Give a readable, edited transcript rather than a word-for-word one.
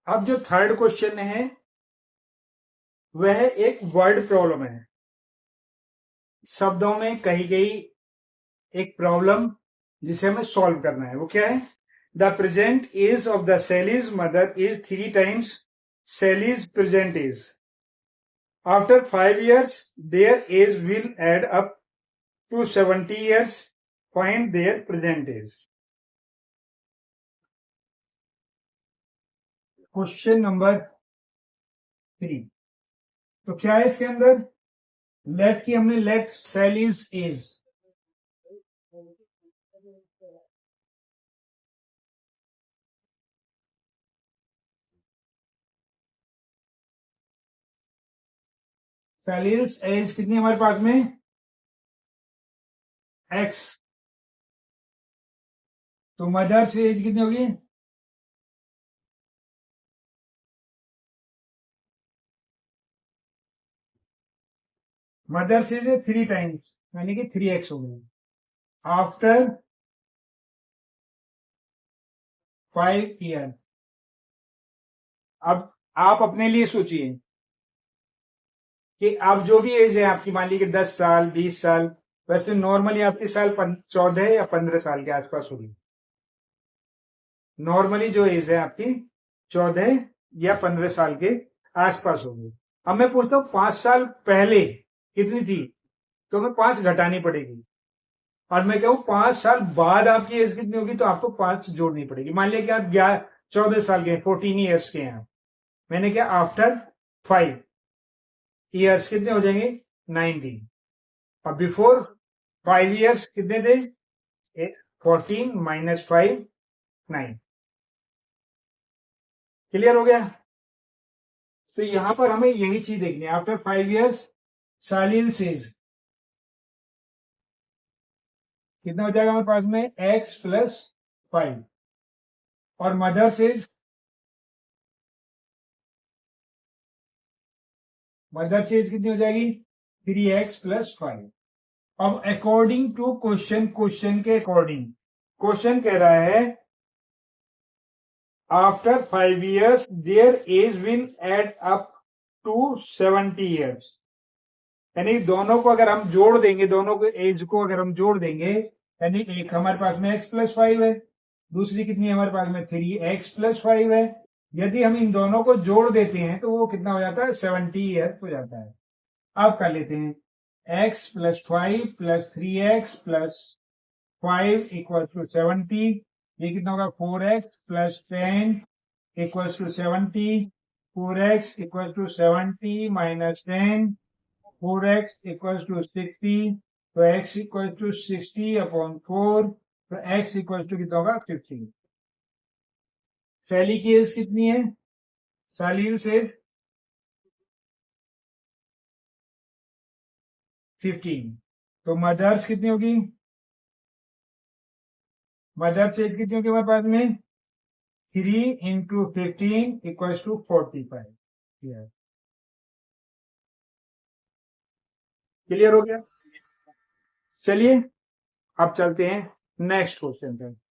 अब जो third question है वह एक वर्ड प्रॉब्लम है, शब्दों में कही गई एक प्रॉब्लम जिसे हमें सॉल्व करना है। वो क्या है? The present age of the Sally's mother is 3 times Sally's present age. After 5 years their age will add up to 70 years. Find their present age. Question number 3। तो क्या है इसके अंदर? लेट की हमने let Sally's age, Sally's age कितनी हमारे पास में? एक्स। तो मदर्स एज कितनी होगी? मदर्स एज 3 times, यानी कि 3x हो गई। After 5 years। अब आप अपने लिए सोचिए कि अब जो भी एज है आपकी, मान लीजिए 10 साल 20 साल, वैसे नॉर्मली आपकी साल 14 या 15 साल के आसपास होगी। नॉर्मली जो एज है आपकी 14 या 15 साल के आसपास होगी। अब मैं पूछता हूँ 5 साल पहले कितनी थी, तो हमें 5 घटानी पड़ेगी। और मैं कहूँ 5 साल बाद आपकी एज कितनी होगी, तो आपको 5 जोड़नी पड़ेगी। मान लिया कि आप 14 साल के 14 ईयर्स के हैं। मैंने क्या, आफ्टर 5 years कितने हो जाएंगे? 19। और बिफोर 5 years कितने थे? 14 - 5 9। क्लियर हो गया? तो यहां पर हमें यही चीज देखनी है। आफ्टर 5 years सालिल सेज कितना हो जाएगा हमारे पास में? x + 5। और मदर सेज, मदर सेज कितनी हो जाएगी? 3x + 5। अब अकॉर्डिंग टू क्वेश्चन, क्वेश्चन के अकॉर्डिंग क्वेश्चन कह रहा है after 5 years their age will add up to 70 years। यानी दोनों को अगर हम जोड़ देंगे, दोनों के एज को अगर हम जोड़ देंगे, यानी एक हमारे पास में x + 5 है, दूसरी कितनी है हमारे पास में? 3x + 5 है। यदि हम इन दोनों को जोड़ देते हैं तो वो कितना हो जाता है? 70 years हो जाता है। अब कर लेते हैं, x + 5 + 3x + 5 = 70। ये कितना होगा? 4x + 10 = 70। 4x = 70 - 10, 4x = 60। तो x = 60/4। तो x = कितना होगा? 15। सैली की एज कितनी है? सालील से 15। तो मदर्स कितनी होगी? मदर्स एज कितनी होगी हमारे पास में? 3 × 15 = 45। क्लियर हो गया? चलिए अब चलते हैं नेक्स्ट क्वेश्चन पे।